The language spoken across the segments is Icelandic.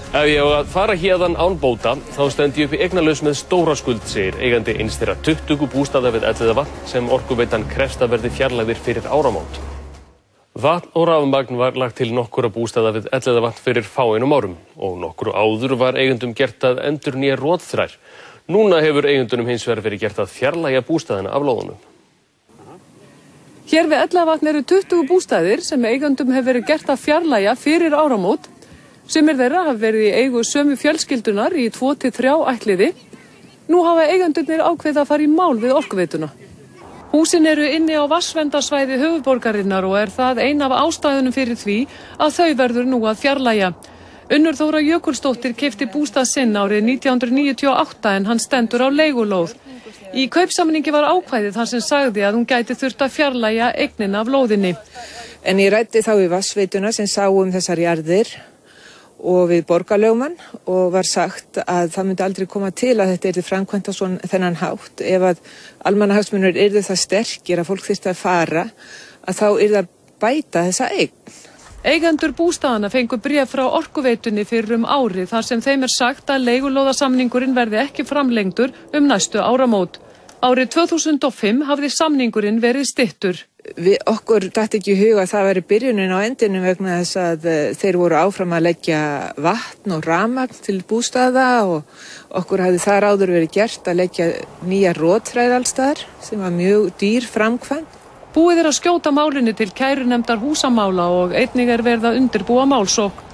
Ef ég á að fara héðan án bóta, þá stend ég upp í eignalaus með stóra skuld, segir eigandi eins þeirra 20 bústaða við Elliðavatn sem Orkuveitan krefst að verði fjarlægðir fyrir áramót. Vatn og rafmagn var lagt til nokkura bústaða við Elliðavatn fyrir fáeinum árum og nokkru áður var eigendum gert að endurnýja rotþrær. Núna hefur eigendunum hins vegar verið gert að fjarlægja bústaðina af lóðunum. Hér við Elliðavatn eru 20 bústaðir sem eigendum hefur verið gert að fjarlægja fyrir áramót. Sumir þeirra hafa verið í eigu sömu fjölskyldunar í 2 til 3 ættliði. Nú hafa eigendurnir ákveðið að fara í mál við Orkuveituna. Húsin eru inni á vatnsverndarsvæði höfuðborgarinnar og er það ein af ástæðunum fyrir því að þau verður nú að fjarlægja. Unnur Þóra Jökulsdóttir keypti bústað sinn árið 1998 en hann stendur á leigulóð. Í kaupsamningi var ákvæðið þar sem sagði að hún gæti þurft að fjarlægja eignina af lóðinni. En ég ræddi þá við Vatnsveituna sem sá þessar jarðir og við borgarlögmann og var sagt að það myndi aldrei koma til að þetta yrði framkvæmt á þennan hátt. Ef að almannahagsmunir yrðu það sterkir að fólk þyrfti að fara, að þá yrði að bæta þessa eign. Eigendur bústaðana fengu bréf frá Orkuveitunni fyrir árið þar sem þeim er sagt að leigulóðasamningurinn verði ekki framlengdur næstu áramót. Árið 2005 hafði samningurinn verið styttur. Okkur datt ekki í hug að það væri byrjunin á endinum vegna þess að þeir voru áfram að leggja vatn og rafmagn til bústaða og okkur hafði þar áður verið gert að leggja nýja rotþræði alls staðar sem var mjög dýr framkvæmd. Búið er að skjóta málinu til kærunefndar húsamála og einnig er verið að undirbúa málsókn.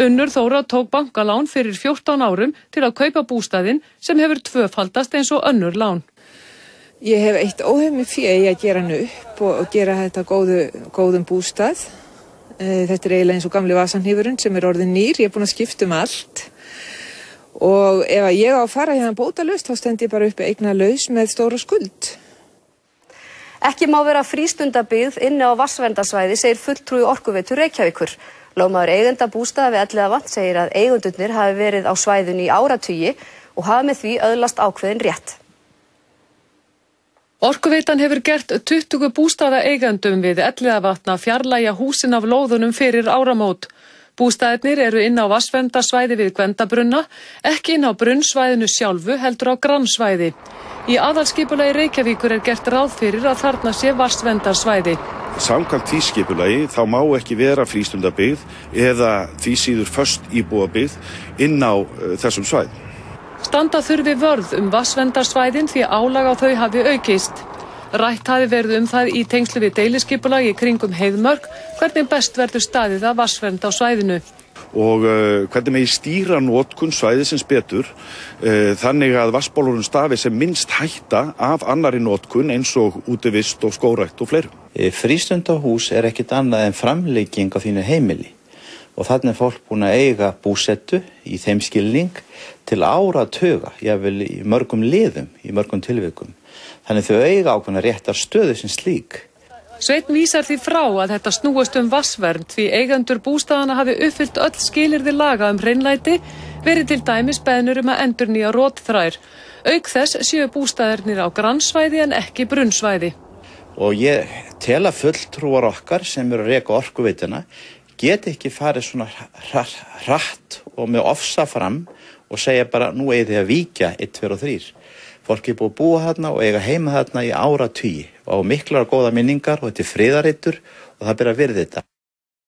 Unnur Þóra tók bankalán fyrir 14 árum til að kaupa bústaðinn sem hefur tvöfaldast eins og önnur lán. Ég hef eitt óhefmi fé í að gera hann upp og gera þetta góðum bústað. Þetta er eiginlega eins og gamli vasanhnífurinn sem er orðin nýr, ég er búin að skipta allt. Og ef ég á að fara hérna bótalaust, þá stend ég bara uppi eignalaus með stóra skuld. Ekki má vera frístundabyggð inni á vatnsverndarsvæði, segir fulltrúi Orkuveitu Reykjavíkur. Lögmaður eigenda bústaða við Elliðavatn segir að eigendurnir hafi verið á svæðinu í áratugi og hafi með því öðlast ákveðin rétt. Orkuveitan hefur gert 20 bústaða eigendum við Elliðavatn að fjarlægja húsin af lóðunum fyrir áramót. Bústaðirnir eru inn á vatnsverndarsvæði við Gvendabrunna, ekki inn á brunnsvæðinu sjálfu heldur á grannsvæði. Í aðalskipulagi Reykjavíkur er gert ráð fyrir að þarna sé vatnsverndarsvæði. Samkvæmt því skipulagi þá má ekki vera frístundabyggð eða því síður föst íbúabyggð inn á þessum svæðum. Standa þurfi vörð vatnsverndarsvæðin því álag á þau hafi aukist. Rætt hafi verið það í tengslu við deiliskipulagi kringum Heiðmörk hvernig best verður staðið að vatnsvernd á svæðinu. Og hvernig megi stýra notkun svæðisins betur þannig að vatnsbólurinn stafi sem minnst hætta af annarri notkun eins og útivist og skógrækt og fleiru. Frístundahús er ekkit annað en framlegging á þínu heimili. Og þannig er fólk búin að eiga búsettu í þeim skilning til áratuga, jafnvel í mörgum liðum, í mörgum tilvikum. Þannig þau eiga ákveðna réttar stöðu sem slík. Sveinn vísar því frá að þetta snúast vatnsvernd því eigendur bústaðana hafi uppfyllt öll skilyrði laga hreinlæti, verið til dæmis beðnir að endurnýja rotþrær. Auk þess séu bústaðirnir á grannsvæði en ekki brunnsvæði. Og ég tel að fulltrúar okkar sem eru að reka Orkuveituna geti ekki farið svona hratt og með ofsa fram og segja bara nú eigið þið að víkja 1, 2 og 3. Fólk er búið að búa þarna og eiga heima þarna í áratugi og á miklar og góða minningar og þetta er friðareitur og það ber að virða þetta.